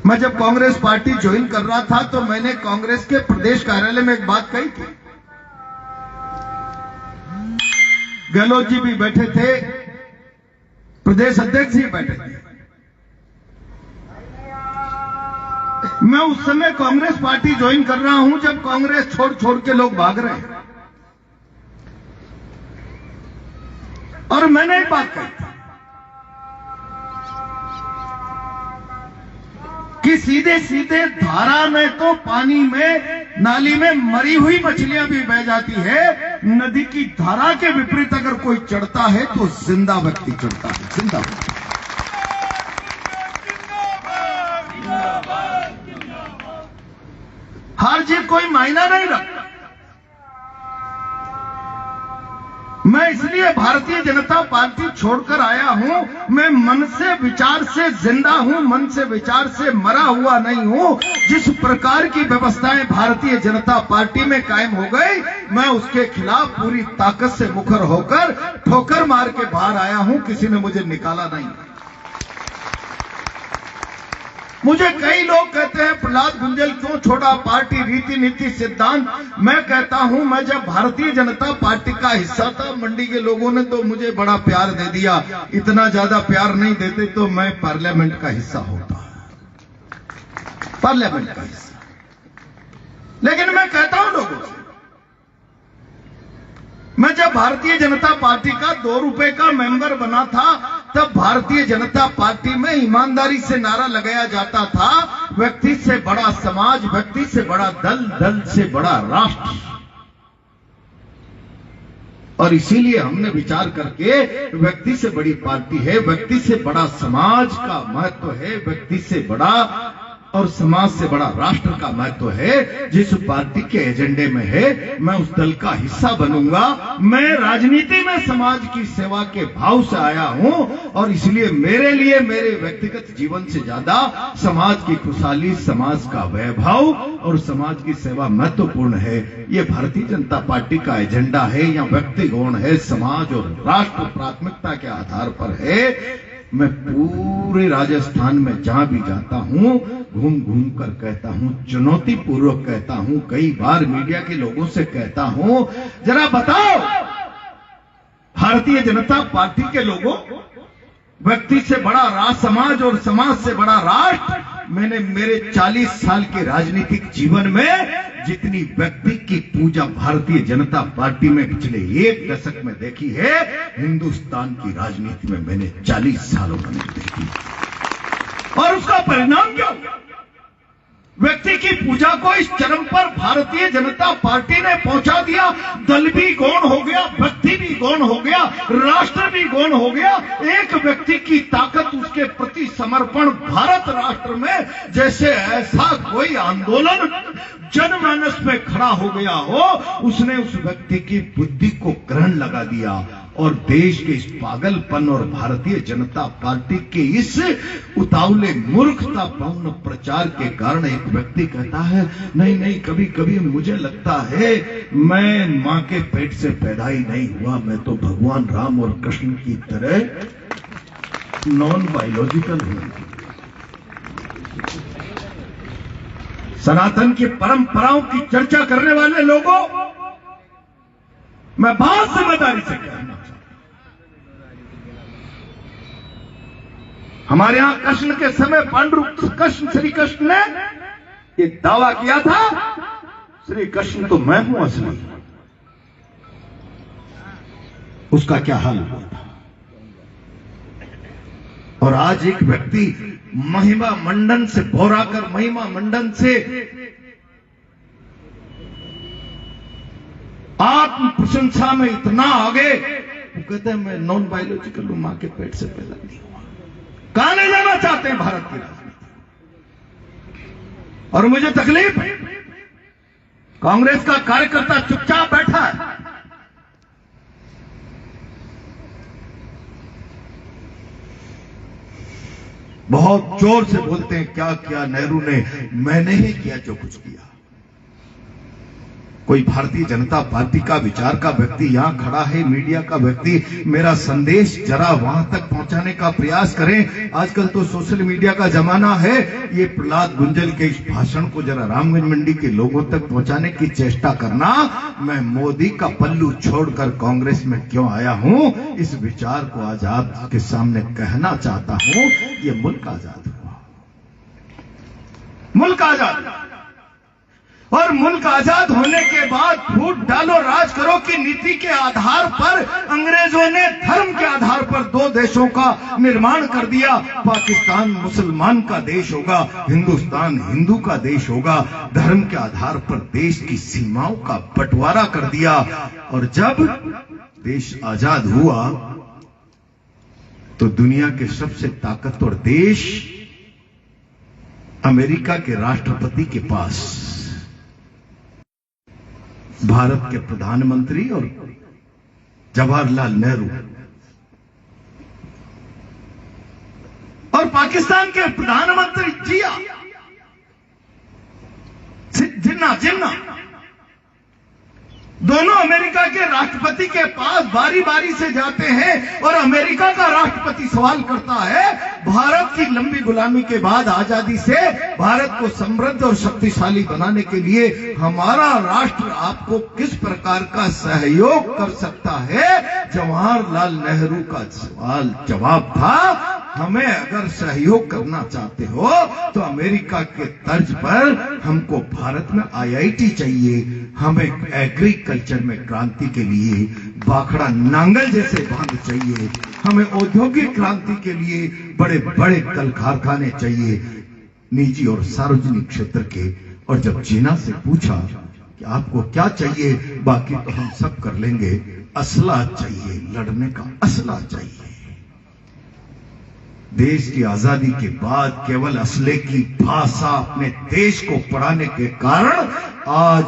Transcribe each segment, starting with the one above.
मैं जब Congress party join कर रहा था तो मैंने कांग्रेस के प्रदेश कार्यालय में एक बात कही थी। गहलोत जी भी बैठे थे, प्रदेश अध्यक्ष जी बैठे थे। मैं उस समय कांग्रेस पार्टी ज्वाइन कर रहा हूं जब कांग्रेस छोड़ छोड़ के लोग भाग रहे हैं, और मैंने एक बात कही कि सीधे सीधे धारा में तो पानी में, नाली में मरी हुई मछलियां भी बह जाती है। नदी की धारा के विपरीत अगर कोई चढ़ता है तो जिंदा व्यक्ति चढ़ता है, जिंदा व्यक्ति। हार जीत कोई मायना नहीं रखता। मैं इसलिए भारतीय जनता पार्टी छोड़कर आया हूं। मैं मन से विचार से जिंदा हूं, मन से विचार से मरा हुआ नहीं हूं। जिस प्रकार की व्यवस्थाएं भारतीय जनता पार्टी में कायम हो गई, मैं उसके खिलाफ पूरी ताकत से मुखर होकर ठोकर मार के बाहर आया हूं। किसी ने मुझे निकाला नहीं। मुझे कई लोग कहते हैं प्रहलाद गुंजल क्यों छोड़ा पार्टी, रीति नीति सिद्धांत। मैं कहता हूं, मैं जब भारतीय जनता पार्टी का हिस्सा था, मंडी के लोगों ने तो मुझे बड़ा प्यार दे दिया। इतना ज्यादा प्यार नहीं देते तो मैं पार्लियामेंट का हिस्सा होता, पार्लियामेंट का हिस्सा। लेकिन मैं कहता हूं लोगों से, मैं जब भारतीय जनता पार्टी का 2 रुपए का मेंबर बना था, तब भारतीय जनता पार्टी में ईमानदारी से नारा लगाया जाता था, व्यक्ति से बड़ा समाज, व्यक्ति से बड़ा दल, दल से बड़ा राष्ट्र। और इसीलिए हमने विचार करके, व्यक्ति से बड़ी पार्टी है, व्यक्ति से बड़ा समाज का महत्व है, व्यक्ति से बड़ा और समाज से बड़ा राष्ट्र का महत्व है। जिस पार्टी के एजेंडे में है, मैं उस दल का हिस्सा बनूंगा। मैं राजनीति में समाज की सेवा के भाव से आया हूं, और इसलिए मेरे लिए मेरे व्यक्तिगत जीवन से ज्यादा समाज की खुशहाली, समाज का वैभव और समाज की सेवा महत्वपूर्ण है। ये भारतीय जनता पार्टी का एजेंडा है, या व्यक्ति गौण है, समाज और राष्ट्र प्राथमिकता के आधार पर है। मैं पूरे राजस्थान में जहां भी जाता हूं, घूम घूम कर कहता हूं, चुनौती पूर्वक कहता हूं, कई बार मीडिया के लोगों से कहता हूं, जरा बताओ भारतीय जनता पार्टी के लोगों, व्यक्ति से बड़ा राष्ट्र समाज और समाज से बड़ा राष्ट्र। मैंने मेरे 40 साल के राजनीतिक जीवन में जितनी व्यक्ति की पूजा भारतीय जनता पार्टी में पिछले 1 दशक में देखी है, हिंदुस्तान की राजनीति में मैंने 40 सालों में नहीं देखी। और उसका परिणाम क्या हुआ? व्यक्ति की पूजा को इस चरम पर भारतीय जनता पार्टी ने पहुंचा दिया। दल भी गौण हो गया, व्यक्ति भी गौण हो गया, राष्ट्र भी गौण हो गया। एक व्यक्ति की ताकत, उसके प्रति समर्पण भारत राष्ट्र में जैसे ऐसा कोई आंदोलन जनमानस में खड़ा हो गया हो, उसने उस व्यक्ति की बुद्धि को ग्रहण लगा दिया। और देश के इस पागलपन और भारतीय जनता पार्टी के इस उतावले मूर्खतापूर्ण प्रचार के कारण एक व्यक्ति कहता है, नहीं नहीं, कभी कभी मुझे लगता है मैं मां के पेट से पैदा ही नहीं हुआ, मैं तो भगवान राम और कृष्ण की तरह नॉन बायोलॉजिकल हूं। सनातन की परंपराओं की चर्चा करने वाले लोगों, मैं बहुत जिम्मेदारी से कहना चाहता हूं, हमारे यहां कृष्ण के समय पांडुरंग कृष्ण, श्री कृष्ण ने ये दावा किया था, श्री कृष्ण तो मैं हूं असली। उसका क्या हाल हुआ था? और आज एक व्यक्ति महिमा मंडन से भौराकर, महिमा मंडन से आत्म प्रशंसा में इतना आगे, वो कहते हैं मैं नॉन बायोलॉजिकल हूं, मां के पेट से पैदा नहीं हुआ। कहां ले जाना चाहते हैं भारत की राजनीति? और मुझे तकलीफ है, कांग्रेस का कार्यकर्ता चुपचाप बैठा है। बहुत जोर से बोलते हैं क्या किया नेहरू ने, मैंने ही किया जो कुछ किया। कोई भारतीय जनता पार्टी का विचार का व्यक्ति यहां खड़ा है, मीडिया का व्यक्ति, मेरा संदेश जरा वहां तक पहुंचाने का प्रयास करें। आजकल तो सोशल मीडिया का जमाना है। ये प्रहलाद गुंजल के इस भाषण को जरा रामगंज मंडी के लोगों तक पहुंचाने की चेष्टा करना। मैं मोदी का पल्लू छोड़कर कांग्रेस में क्यों आया हूं, इस विचार को आजाद के सामने कहना चाहता हूं। ये मुल्क आजाद हुआ, मुल्क आजाद, और मुल्क आजाद होने के बाद फूट डालो राज करो की नीति के आधार पर अंग्रेजों ने धर्म के आधार पर दो देशों का निर्माण कर दिया। पाकिस्तान मुसलमान का देश होगा, हिंदुस्तान हिंदू का देश होगा। धर्म के आधार पर देश की सीमाओं का बंटवारा कर दिया। और जब देश आजाद हुआ तो दुनिया के सबसे ताकतवर देश अमेरिका के राष्ट्रपति के पास भारत के प्रधानमंत्री और जवाहरलाल नेहरू और पाकिस्तान के प्रधानमंत्री जिन्ना दोनों अमेरिका के राष्ट्रपति के पास बारी बारी से जाते हैं और अमेरिका का राष्ट्रपति सवाल करता है, भारत की लंबी गुलामी के बाद आजादी से भारत को समृद्ध और शक्तिशाली बनाने के लिए हमारा राष्ट्र आपको किस प्रकार का सहयोग कर सकता है। जवाहरलाल नेहरू का सवाल जवाब था, हमें अगर सहयोग करना चाहते हो तो अमेरिका के तर्ज पर हमको भारत में आईआईटी चाहिए, हमें एग्रीकल्चर में क्रांति के लिए बाखड़ा नांगल जैसे बांध चाहिए, हमें औद्योगिक क्रांति के लिए बड़े बड़े कल कारखाने चाहिए, निजी और सार्वजनिक क्षेत्र के। और जब जिन्ना से पूछा कि आपको क्या चाहिए, बाकी तो हम सब कर लेंगे, असला चाहिए, लड़ने का असला चाहिए। देश की आजादी के बाद केवल असले की भाषा अपने देश को पढ़ाने के कारण आज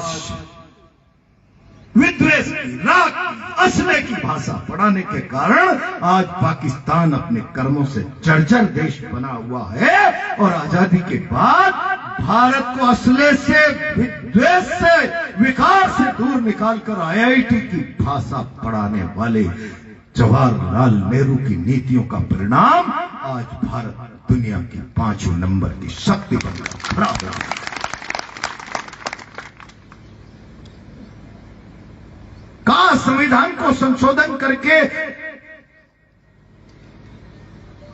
विद्वेष की, राग की, असले की भाषा पढ़ाने के कारण आज पाकिस्तान अपने कर्मों से जर्जर देश बना हुआ है। और आजादी के बाद भारत को असले से, विद्वेष से, विकार से दूर निकालकर आईआईटी की भाषा पढ़ाने वाले जवाहरलाल नेहरू की नीतियों का परिणाम आज भारत दुनिया की 5वें नंबर की शक्ति बनकर खड़ा हो रहा है। का संविधान को संशोधन करके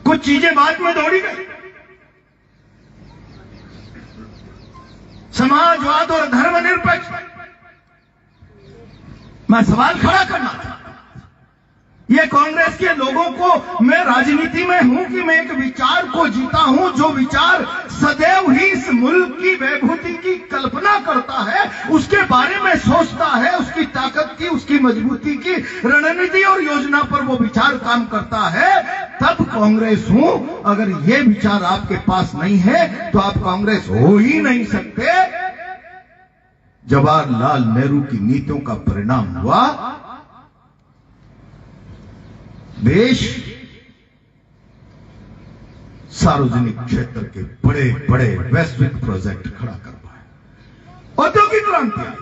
कुछ चीजें बाद में दौड़ी गई। समाजवाद और धर्मनिरपेक्ष, मैं सवाल खड़ा करना था, ये कांग्रेस के लोगों को, मैं राजनीति में हूं कि मैं एक विचार को जीता हूं, जो विचार सदैव ही इस मुल्क की वैभूति की कल्पना करता है, उसके बारे में सोचता है, उसकी ताकत की, उसकी मजबूती की रणनीति और योजना पर वो विचार काम करता है, तब कांग्रेस हूं। अगर ये विचार आपके पास नहीं है तो आप कांग्रेस हो ही नहीं सकते। जवाहरलाल नेहरू की नीतियों का परिणाम हुआ, देश सार्वजनिक क्षेत्र के बड़े बड़े वैश्विक प्रोजेक्ट खड़ा कर पाए। औद्योगिक क्रांति आई।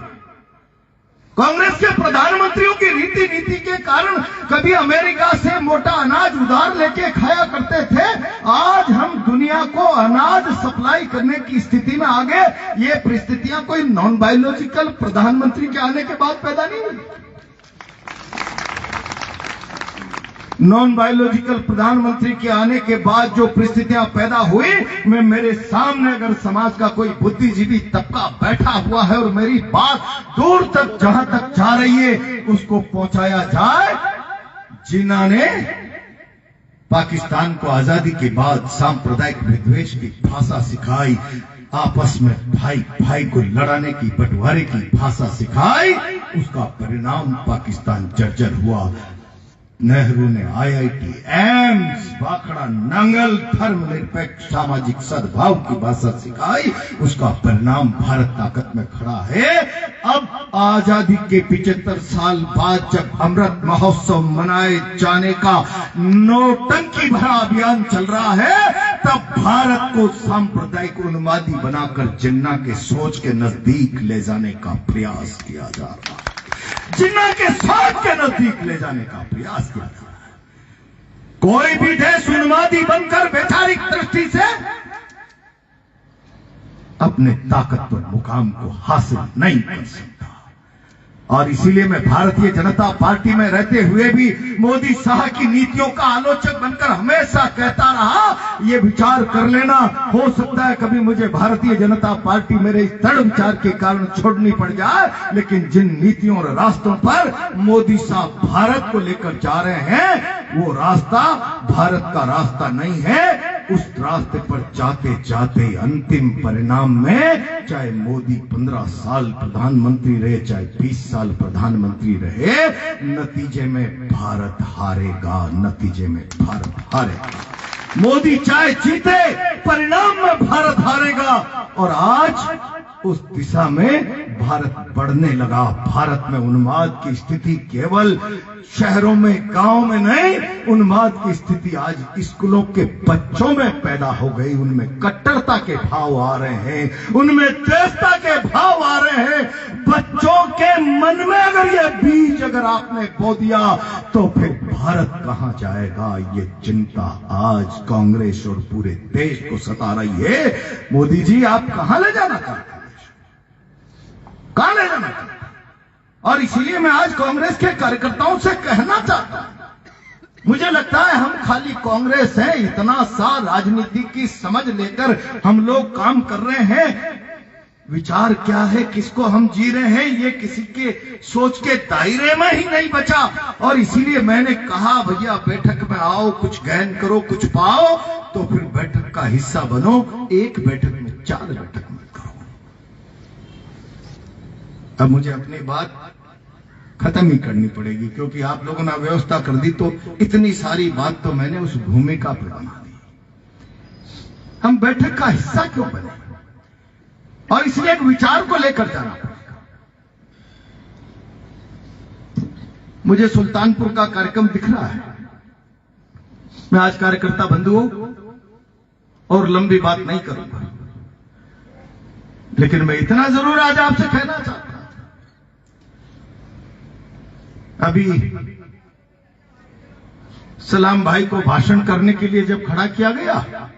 कांग्रेस के प्रधानमंत्रियों की रीति नीति के कारण कभी अमेरिका से मोटा अनाज उधार लेके खाया करते थे, आज हम दुनिया को अनाज सप्लाई करने की स्थिति में आ गए। ये परिस्थितियां कोई नॉन बायोलॉजिकल प्रधानमंत्री के आने के बाद पैदा नहीं हुई। नॉन बायोलॉजिकल प्रधानमंत्री के आने के बाद जो परिस्थितियां पैदा हुई, मैं मेरे सामने अगर समाज का कोई बुद्धिजीवी तबका बैठा हुआ है और मेरी बात दूर तक जहां तक जा रही है उसको पहुंचाया जाए। जिन्होंने पाकिस्तान को आजादी के बाद सांप्रदायिक विद्वेष की भाषा सिखाई, आपस में भाई भाई को लड़ाने की, बंटवारे की भाषा सिखाई, उसका परिणाम पाकिस्तान जर्जर हुआ। नेहरू ने IIT, एम्स, बाखड़ा, नंगल, धर्मनिरपेक्ष सामाजिक सद्भाव की भाषा सिखाई। उसका परिणाम भारत ताकत में खड़ा है। अब आजादी के 75 साल बाद जब अमृत महोत्सव मनाए जाने का नौटंकी भरा अभियान चल रहा है, तब भारत को सांप्रदायिक उन्मादी बनाकर जिन्ना के सोच के नजदीक ले जाने का प्रयास किया जा रहा है। जिन्ना के सोच के नजदीक ले जाने का प्रयास किया जा रहा है। कोई भी देश उन्मादी बनकर वैचारिक दृष्टि से अपने ताकतवर मुकाम को हासिल नहीं कर सकता। और इसीलिए मैं भारतीय जनता पार्टी में रहते हुए भी मोदी शाह की नीतियों का आलोचक बनकर हमेशा कहता रहा, ये विचार कर लेना, हो सकता है कभी मुझे भारतीय जनता पार्टी मेरे इस दृढ़ विचार के कारण छोड़नी पड़ जाए, लेकिन जिन नीतियों और रास्तों पर मोदी शाह भारत को लेकर जा रहे हैं, वो रास्ता भारत का रास्ता नहीं है। उस रास्ते पर जाते जाते अंतिम परिणाम में चाहे मोदी 15 साल प्रधानमंत्री रहे, चाहे 20 साल प्रधानमंत्री रहे, नतीजे में भारत हारेगा, नतीजे में भारत हारेगा। मोदी चाहे जीते, परिणाम में भारत हारेगा। और आज उस दिशा में भारत बढ़ने लगा। भारत में उन्माद की स्थिति केवल शहरों में, गांव में नहीं, उन्माद की स्थिति आज स्कूलों के बच्चों में पैदा हो गई। उनमें कट्टरता के भाव आ रहे हैं, उनमें द्वेषता के भाव आ रहे हैं। बच्चों के मन में अगर ये बीज अगर आपने बो दिया तो फिर भारत कहां जाएगा, ये चिंता आज कांग्रेस और पूरे देश को सता रही है। मोदी जी, आप कहां ले जाना चाहते हैं, कहां ले जाना चाहते हैं? और इसीलिए मैं आज कांग्रेस के कार्यकर्ताओं से कहना चाहता हूं, मुझे लगता है हम खाली कांग्रेस हैं, इतना सा राजनीति की समझ लेकर हम लोग काम कर रहे हैं। विचार क्या है, किसको हम जी रहे हैं, ये किसी के सोच के दायरे में ही नहीं बचा। और इसीलिए मैंने कहा, भैया बैठक में आओ, कुछ गहन करो, कुछ पाओ, तो फिर बैठक का हिस्सा बनो। एक बैठक में 4 बैठक में करो। अब मुझे अपनी बात खत्म ही करनी पड़ेगी, क्योंकि आप लोगों ने व्यवस्था कर दी, तो इतनी सारी बात तो मैंने उस भूमिका पर बना दी। हम बैठक का हिस्सा क्यों बने? और इसलिए एक विचार को लेकर जाना पड़ेगा। मुझे सुल्तानपुर का कार्यक्रम दिख रहा है। मैं आज कार्यकर्ता बंधुओं और लंबी बात नहीं करूंगा, लेकिन मैं इतना जरूर आज आपसे कहना चाहता हूं, अभी सलाम भाई को भाषण करने के लिए जब खड़ा किया गया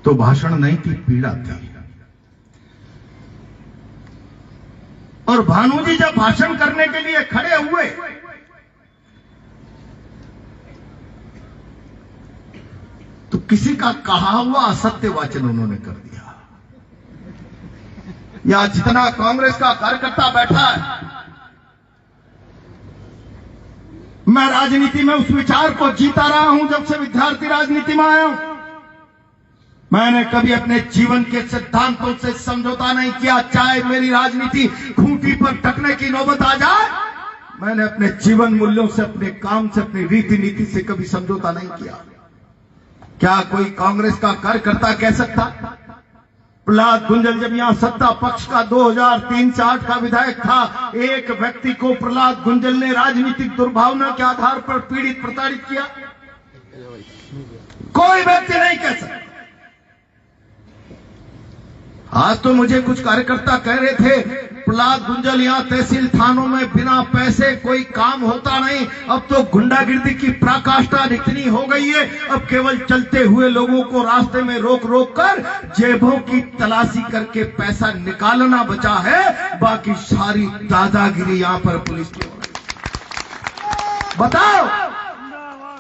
तो भाषण नहीं थी, पीड़ा थी। और भानु जी जब भाषण करने के लिए खड़े हुए तो किसी का कहा हुआ असत्य वाचन उन्होंने कर दिया। यहां जितना कांग्रेस का कार्यकर्ता बैठा है, मैं राजनीति में उस विचार को जीता रहा हूं जब से विद्यार्थी राजनीति में आया हूं। मैंने कभी अपने जीवन के सिद्धांतों से समझौता नहीं किया, चाहे मेरी राजनीति खूंटी पर टकने की नौबत आ जाए। मैंने अपने जीवन मूल्यों से, अपने काम से, अपनी रीति नीति से कभी समझौता नहीं किया। क्या कोई कांग्रेस का कार्यकर्ता कह सकता, प्रहलाद गुंजल जब यहां सत्ता पक्ष का 2003 से 8 का विधायक था, एक व्यक्ति को प्रहलाद गुंजल ने राजनीतिक दुर्भावना के आधार पर पीड़ित प्रताड़ित किया? कोई व्यक्ति नहीं कह सकता। आज तो मुझे कुछ कार्यकर्ता कह रहे थे, प्रहलाद गुंजल यहां तहसील थानों में बिना पैसे कोई काम होता नहीं, अब तो गुंडागिर्दी की पराकाष्ठा इतनी हो गई है, अब केवल चलते हुए लोगों को रास्ते में रोक रोक कर जेबों की तलाशी करके पैसा निकालना बचा है, बाकी सारी दादागिरी यहां पर पुलिस की हो रही। बताओ,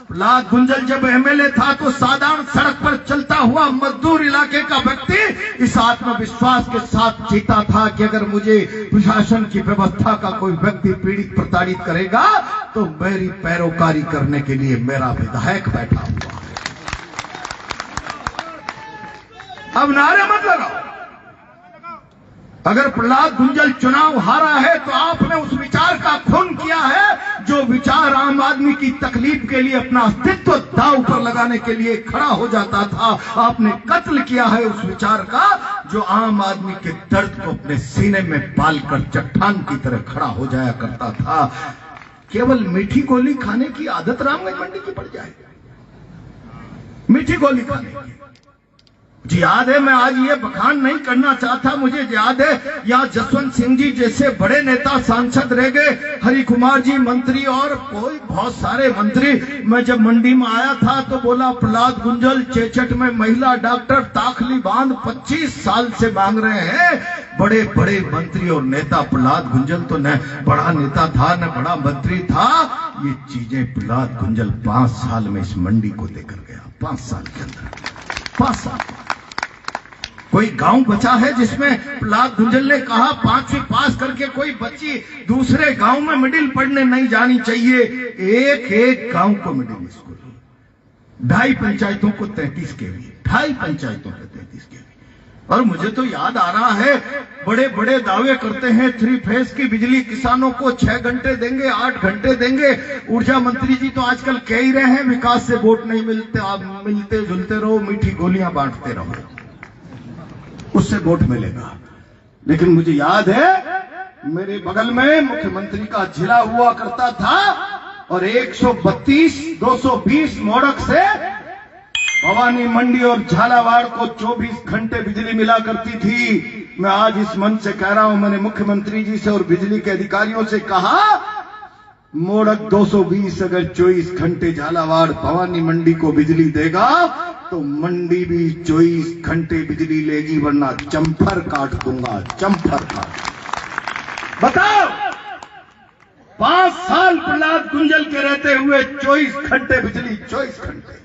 प्रहलाद गुंजल जब एमएलए था तो साधारण सड़क पर चलता हुआ मजदूर इलाके का व्यक्ति इस आत्मविश्वास के साथ जीता था कि अगर मुझे प्रशासन की व्यवस्था का कोई व्यक्ति पीड़ित प्रताड़ित करेगा तो मेरी पैरोकारी करने के लिए मेरा विधायक बैठा हुआ है। अब नारे मत लगाओ, अगर प्रहलाद गुंजल चुनाव हारा है तो आपने उस विचार का खून किया है जो विचार आम आदमी की तकलीफ के लिए अपना अस्तित्व दांव पर लगाने के लिए खड़ा हो जाता था। आपने कत्ल किया है उस विचार का जो आम आदमी के दर्द को अपने सीने में पालकर चट्टान की तरह खड़ा हो जाया करता था। केवल मीठी गोली खाने की आदत रामगंज मंडी की पड़ जाए, मीठी गोली खाने की। जी याद है, मैं आज ये बखान नहीं करना चाहता, मुझे याद है यहाँ जसवंत सिंह जी जैसे बड़े नेता सांसद रह गए, हरि कुमार जी मंत्री और कोई बहुत सारे मंत्री। मैं जब मंडी में आया था तो बोला प्रहलाद गुंजल चेचट में महिला डॉक्टर दाखिली बांध 25 साल से मांग रहे हैं। बड़े बड़े मंत्री और नेता, प्रहलाद गुंजल तो न बड़ा नेता था न बड़ा मंत्री था। ये चीजें प्रहलाद गुंजल 5 साल में इस मंडी को देकर गया, 5 साल के अंदर, 5 साल। कोई गांव बचा है जिसमें प्रहलाद गुंजल ने कहा 5वीं पास करके कोई बच्ची दूसरे गांव में मिडिल पढ़ने नहीं जानी चाहिए। एक एक गांव को मिडिल स्कूल, 2.5 पंचायतों को 33 केवी, 2.5 पंचायतों को 33 केवी। और मुझे तो याद आ रहा है, बड़े बड़े दावे करते हैं 3 फेज की बिजली किसानों को 6 घंटे देंगे, 8 घंटे देंगे। ऊर्जा मंत्री जी तो आजकल कह ही रहे हैं विकास से वोट नहीं मिलते, आप मिलते जुलते रहो, मीठी गोलियां बांटते रहो, उससे वोट मिलेगा। लेकिन मुझे याद है मेरे बगल में मुख्यमंत्री का जिला हुआ करता था और 132 220 मोड़क से भवानी मंडी और झालावाड़ को 24 घंटे बिजली मिला करती थी। मैं आज इस मंच से कह रहा हूं, मैंने मुख्यमंत्री जी से और बिजली के अधिकारियों से कहा मोड़क 220 अगर 24 घंटे झालावाड़ भवानी मंडी को बिजली देगा तो मंडी भी 24 घंटे बिजली लेगी, वरना चंफर काट दूंगा, चंफर काट। बताओ, 5 साल प्रहलाद गुंजल के रहते हुए 24 घंटे बिजली, 24 घंटे।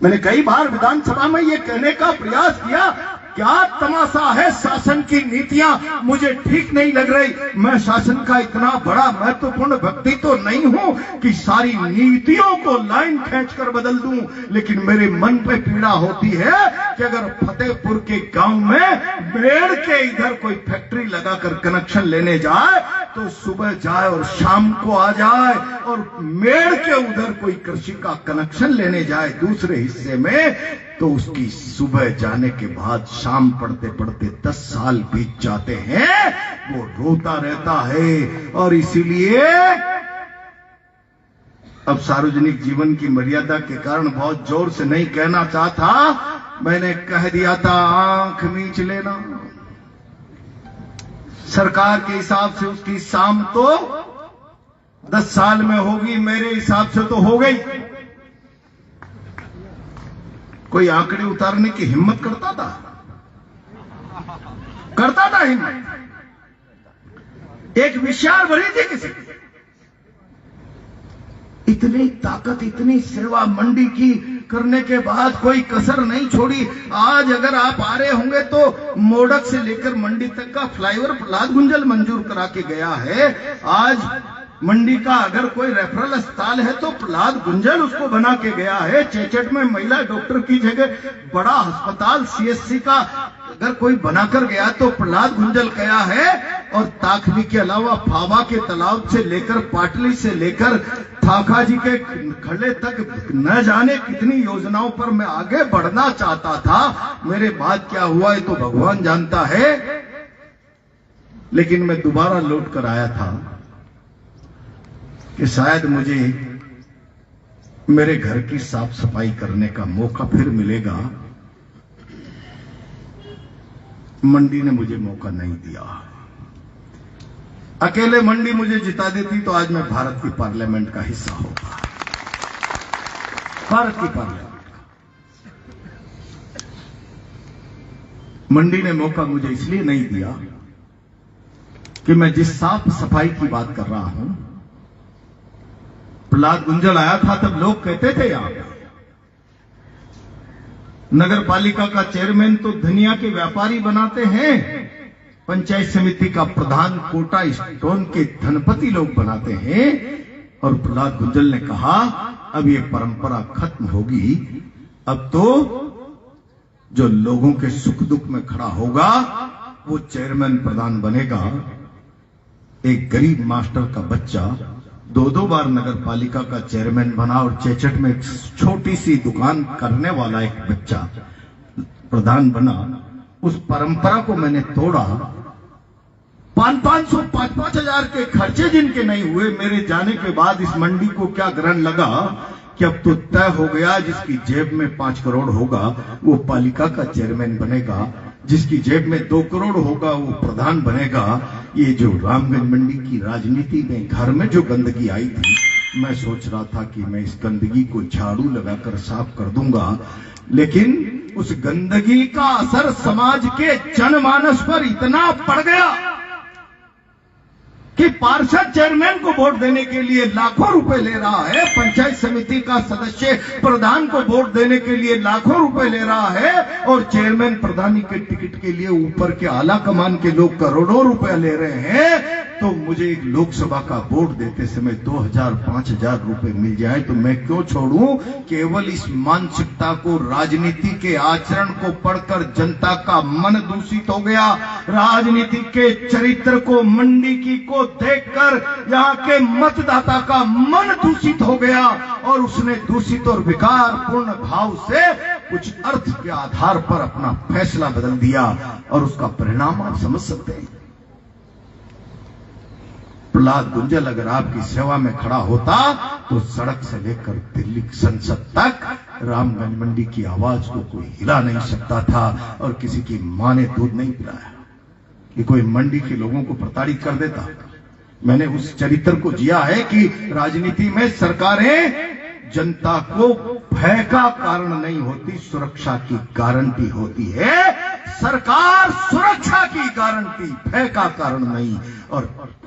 मैंने कई बार विधानसभा में यह कहने का प्रयास किया, क्या तमाशा है, शासन की नीतियां मुझे ठीक नहीं लग रही। मैं शासन का इतना बड़ा महत्वपूर्ण व्यक्ति तो नहीं हूं कि सारी नीतियों को लाइन खींचकर बदल दूं, लेकिन मेरे मन पे पीड़ा होती है कि अगर फतेहपुर के गांव में पेड़ के इधर कोई फैक्ट्री लगाकर कनेक्शन लेने जाए तो सुबह जाए और शाम को आ जाए, और मेड़ के उधर कोई कृषि का कनेक्शन लेने जाए दूसरे हिस्से में, तो उसकी सुबह जाने के बाद शाम पढ़ते पढ़ते 10 साल बीत जाते हैं, वो रोता रहता है। और इसीलिए अब सार्वजनिक जीवन की मर्यादा के कारण बहुत जोर से नहीं कहना चाहता, मैंने कह दिया था आंख मींच लेना। सरकार के हिसाब से उसकी शाम तो 10 साल में होगी, मेरे हिसाब से तो हो गई। कोई आंकड़े उतारने की हिम्मत करता था? करता था हिम्मत? एक विचार भरी थी किसी की? इतनी ताकत, इतनी सेवा मंडी की करने के बाद कोई कसर नहीं छोड़ी। आज अगर आप आ रहे होंगे तो मोड़क से लेकर मंडी तक का फ्लाईओवर प्रहलाद गुंजल मंजूर करा के गया है। आज मंडी का अगर कोई रेफरल अस्पताल है तो प्रहलाद गुंजल उसको बना के गया है। चेचट में महिला डॉक्टर की जगह बड़ा अस्पताल सीएससी का अगर कोई बनाकर गया तो प्रहलाद गुंजल गया है। और ताखली के अलावा फावा के तालाब से लेकर पाटली से लेकर थाका जी के खड़े तक न जाने कितनी योजनाओं पर मैं आगे बढ़ना चाहता था। मेरे बाद क्या हुआ ये तो भगवान जानता है। लेकिन मैं दोबारा लौट कर आया था कि शायद मुझे मेरे घर की साफ सफाई करने का मौका फिर मिलेगा। मंडी ने मुझे मौका नहीं दिया। अकेले मंडी मुझे जिता देती तो आज मैं भारत की पार्लियामेंट का हिस्सा होगा, भारत की पार्लियामेंट का। मंडी ने मौका मुझे इसलिए नहीं दिया कि मैं जिस साफ सफाई की बात कर रहा हूं, प्रहलाद गुंजल आया था तब लोग कहते थे यहां नगर पालिका का चेयरमैन तो धनिया के व्यापारी बनाते हैं, पंचायत समिति का प्रधान कोटा स्टोन के धनपति लोग बनाते हैं। और प्रहलाद गुंजल ने कहा अब ये परंपरा खत्म होगी, अब तो जो लोगों के सुख दुख में खड़ा होगा वो चेयरमैन प्रधान बनेगा। एक गरीब मास्टर का बच्चा 2-2 बार नगर पालिका का चेयरमैन बना और चेचट में एक छोटी सी दुकान करने वाला एक बच्चा प्रधान बना। उस परंपरा को मैंने तोड़ा। 5-5 हजार के खर्चे जिनके नहीं हुए, मेरे जाने के बाद इस मंडी को क्या ग्रहण लगा कि अब तो तय हो गया, जिसकी जेब में 5 करोड़ होगा वो पालिका का चेयरमैन बनेगा, जिसकी जेब में 2 करोड़ होगा वो प्रधान बनेगा। ये जो रामगंज मंडी की राजनीति में घर में जो गंदगी आई थी, मैं सोच रहा था कि मैं इस गंदगी को झाड़ू लगाकर साफ कर दूंगा, लेकिन उस गंदगी का असर समाज के जनमानस पर इतना पड़ गया कि पार्षद चेयरमैन को वोट देने के लिए लाखों रुपए ले रहा है, पंचायत समिति का सदस्य प्रधान को वोट देने के लिए लाखों रुपए ले रहा है, और चेयरमैन प्रधानी के टिकट के लिए ऊपर के आला कमान के लोग करोड़ों रुपए ले रहे हैं। तो मुझे एक लोकसभा का वोट देते समय 2,000-5,000 रुपए मिल जाए तो मैं क्यों छोड़ूं? केवल इस मानसिकता को, राजनीति के आचरण को पढ़कर जनता का मन दूषित हो गया। राजनीति के चरित्र को, मंडी की को देखकर यहाँ के मतदाता का मन दूषित हो गया, और उसने दूषित और विकारपूर्ण भाव से कुछ अर्थ के आधार पर अपना फैसला बदल दिया, और उसका परिणाम आप समझ सकते हैं। प्रहलाद गुंजल अगर आपकी सेवा में खड़ा होता तो सड़क से लेकर दिल्ली संसद तक रामगंज मंडी की आवाज को कोई हिला नहीं सकता था, और किसी की मां ने दूध नहीं पिलाया कि कोई मंडी के लोगों को प्रताड़ित कर देता। मैंने उस चरित्र को जिया है कि राजनीति में सरकारें जनता को भय का कारण नहीं होती, सुरक्षा की गारंटी होती है। सरकार सुरक्षा की गारंटी, भय का कारण नहीं। और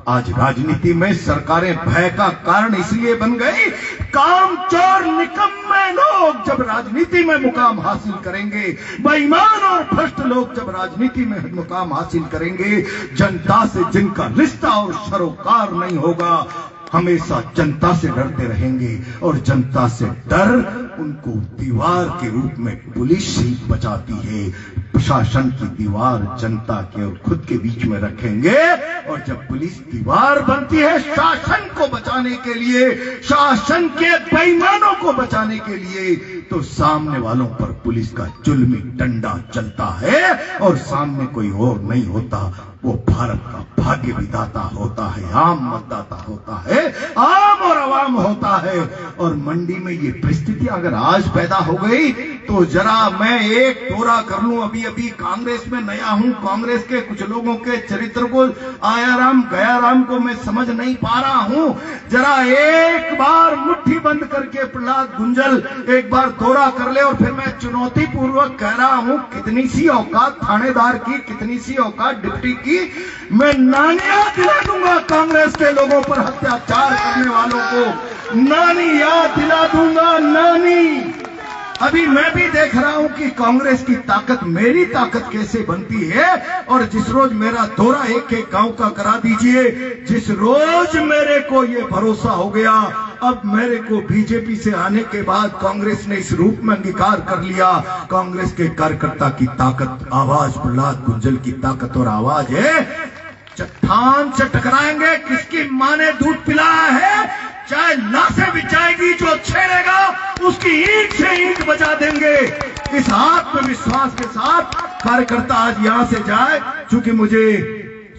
आज राजनीति में सरकारें भय का कारण इसलिए बन गई, कामचोर निकम्मे लोग जब राजनीति में मुकाम हासिल करेंगे, बेईमान और भ्रष्ट लोग जब राजनीति में मुकाम हासिल करेंगे, जनता से जिनका रिश्ता और सरोकार नहीं होगा, हमेशा जनता से डरते रहेंगे, और जनता से डर उनको दीवार के रूप में पुलिस ही बचाती है। प्रशासन की दीवार जनता के और खुद के बीच में रखेंगे, और जब पुलिस दीवार बनती है शासन को बचाने के लिए, शासन के बेईमानों को बचाने के लिए, तो सामने वालों पर पुलिस का जुल्मी डंडा चलता है, और सामने कोई और नहीं होता, वो भारत का भाग्य विधाता होता है, आम मतदाता होता है, आम और आवाम होता है। और मंडी में ये परिस्थिति अगर आज पैदा हो गई तो जरा मैं एक टोरा कर लूं। अभी अभी कांग्रेस में नया हूं, कांग्रेस के कुछ लोगों के चरित्र को, आया राम गया राम को मैं समझ नहीं पा रहा हूं। जरा एक बार मुट्ठी बंद करके प्रहलाद गुंजल एक बार दौरा कर ले, और फिर मैं चुनौती पूर्वक कह रहा हूं, कितनी सी औकात थानेदार की, कितनी सी औकात डिप्टी की, मैं नानियां दिला दूंगा कांग्रेस के लोगों पर अत्याचार करने वालों को, नानी याद दिला दूंगा, नानी। अभी मैं भी देख रहा हूं कि कांग्रेस की ताकत मेरी ताकत कैसे बनती है, और जिस रोज मेरा दौरा एक एक गांव का करा दीजिए, जिस रोज मेरे को ये भरोसा हो गया, अब मेरे को बीजेपी से आने के बाद कांग्रेस ने इस रूप में अंगीकार कर लिया, कांग्रेस के कार्यकर्ता की ताकत, आवाज प्रहलाद गुंजल की ताकत और आवाज है, चट्टान से टकराएंगे, किसकी मां ने दूध पिलाया है, चाहे लाशें बिछाएगी, जो छेड़ेगा उसकी ईंट से ईंट बजा देंगे। इस आत्मविश्वास के साथ कार्यकर्ता आज यहां से जाए, चूंकि मुझे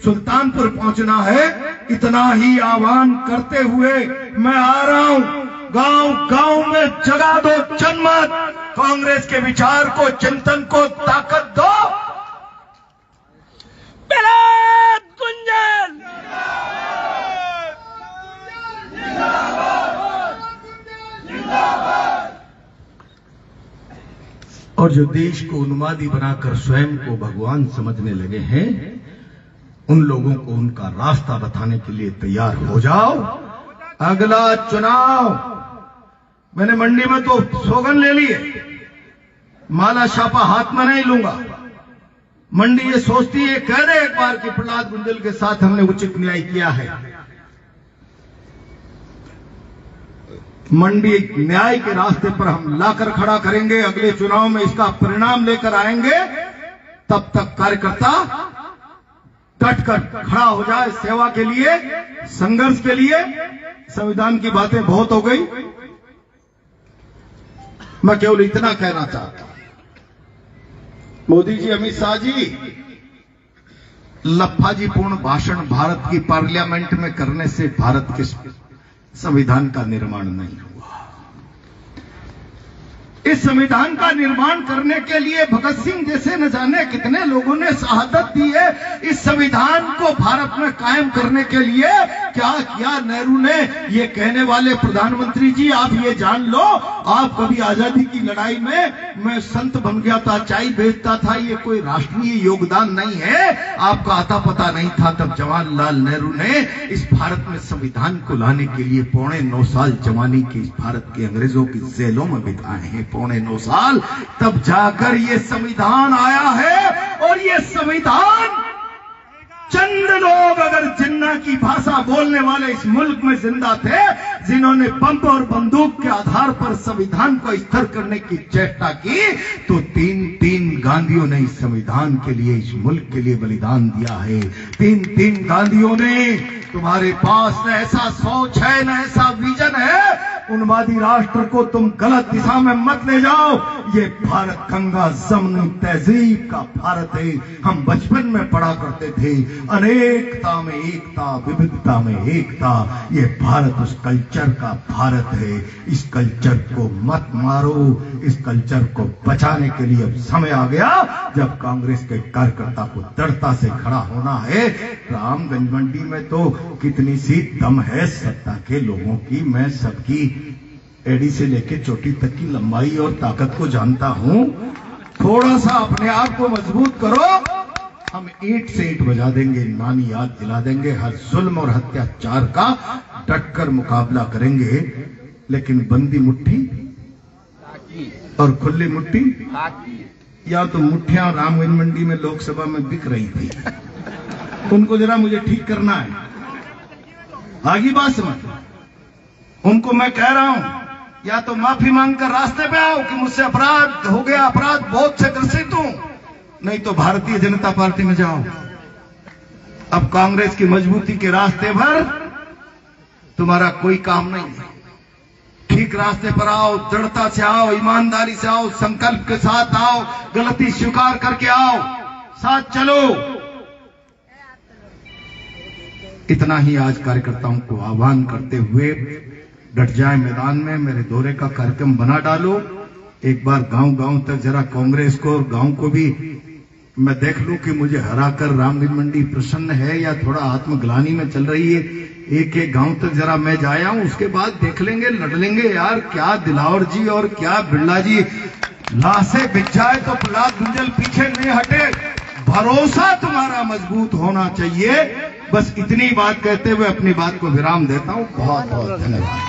सुल्तानपुर पहुंचना है, इतना ही आह्वान करते हुए मैं आ रहा हूं। गांव गांव में जगा दो जनमत, कांग्रेस के विचार को, चिंतन को ताकत दो। प्रहलाद गुंजल और जो देश को उन्मादी बनाकर स्वयं को भगवान समझने लगे हैं, उन लोगों को उनका रास्ता बताने के लिए तैयार हो जाओ। अगला चुनाव, मैंने मंडी में तो सौगन ले ली है, माला छापा हाथ में नहीं लूंगा। मंडी ये सोचती है, कह दे एक बार कि प्रहलाद गुंजल के साथ हमने उचित न्याय किया है। मंडी न्याय के रास्ते पर हम लाकर खड़ा करेंगे, अगले चुनाव में इसका परिणाम लेकर आएंगे। तब तक कार्यकर्ता डट कर खड़ा हो जाए सेवा के लिए, संघर्ष के लिए। संविधान की बातें बहुत हो गई, मैं केवल इतना कहना चाहता हूं, मोदी जी, अमित शाह जी, लफ्फाजीपूर्ण भाषण भारत की पार्लियामेंट में करने से भारत के संविधान का निर्माण नहीं हुआ। इस संविधान का निर्माण करने के लिए भगत सिंह जैसे न जाने कितने लोगों ने शहादत दी है। इस संविधान को भारत में कायम करने के लिए क्या किया नेहरू ने, ये कहने वाले प्रधानमंत्री जी आप ये जान लो, आप कभी आजादी की लड़ाई में मैं संत बन गया था, चाय बेचता था, ये कोई राष्ट्रीय योगदान नहीं है, आपका आता पता नहीं था। तब जवाहरलाल नेहरू ने इस भारत में संविधान को लाने के लिए 9.25 साल जवानी के इस भारत के अंग्रेजों की जेलों में बिताए हैं, 9.25 साल, तब जाकर ये संविधान आया है। और ये संविधान चंद लोग अगर जिन्ना की भाषा बोलने वाले इस मुल्क में जिंदा थे, जिन्होंने बम और बंदूक के आधार पर संविधान को स्थिर करने की चेष्टा की, तो तीन गांधियों ने इस संविधान के लिए, इस मुल्क के लिए बलिदान दिया है। तीन गांधियों ने। तुम्हारे पास न ऐसा सोच है, न ऐसा विजन है, उन्मादी राष्ट्र को तुम गलत दिशा में मत ले जाओ। ये भारत गंगा जमुनी तहजीब का भारत है। हम बचपन में पढ़ा करते थे, अनेकता में एकता, विविधता में एकता। ये भारत उस कल्चर का भारत है। इस कल्चर को मत मारो, इस कल्चर को बचाने के लिए अब समय आ गया जब कांग्रेस के कार्यकर्ता को दृढ़ता से खड़ा होना है। रामगंज मंडी में तो कितनी सी दम है सत्ता के लोगों की। मैं सबकी एड़ी से लेके चोटी तक की लंबाई और ताकत को जानता हूं। थोड़ा सा अपने आप को मजबूत करो, हम ईंट से ईंट बजा देंगे, नानी याद दिला देंगे, हर जुल्म और अत्याचार का डटकर मुकाबला करेंगे। लेकिन बंदी मुट्ठी और खुली मुट्ठी, या तो मुठ्ठियां रामगंज मंडी में लोकसभा में बिक रही थी, उनको जरा मुझे ठीक करना है। आगे बात समझ, उनको मैं कह रहा हूं या तो माफी मांगकर रास्ते पे आओ कि मुझसे अपराध हो गया, अपराध बोध से ग्रसित हूं, नहीं तो भारतीय जनता पार्टी में जाओ। अब कांग्रेस की मजबूती के रास्ते पर तुम्हारा कोई काम नहीं है। ठीक रास्ते पर आओ, दृढ़ता से आओ, ईमानदारी से आओ, संकल्प के साथ आओ, गलती स्वीकार करके आओ, साथ चलो। इतना ही आज कार्यकर्ताओं को आह्वान करते हुए डट जाए मैदान में। मेरे दौरे का कार्यक्रम बना डालो, एक बार गांव तक जरा कांग्रेस को और गांव को भी मैं देख लूं कि मुझे हराकर रामगंज मंडी प्रसन्न है या थोड़ा आत्मग्लानि में चल रही है। एक गांव तक जरा मैं जाया हूं, उसके बाद देख लेंगे, लड़ लेंगे। यार क्या दिलावर जी और क्या बिरला जी, लाशें बिछ जाए तो प्रहलाद गुंजल पीछे नहीं हटे। भरोसा तुम्हारा मजबूत होना चाहिए। बस इतनी बात कहते हुए अपनी बात को विराम देता हूं। बहुत बहुत धन्यवाद।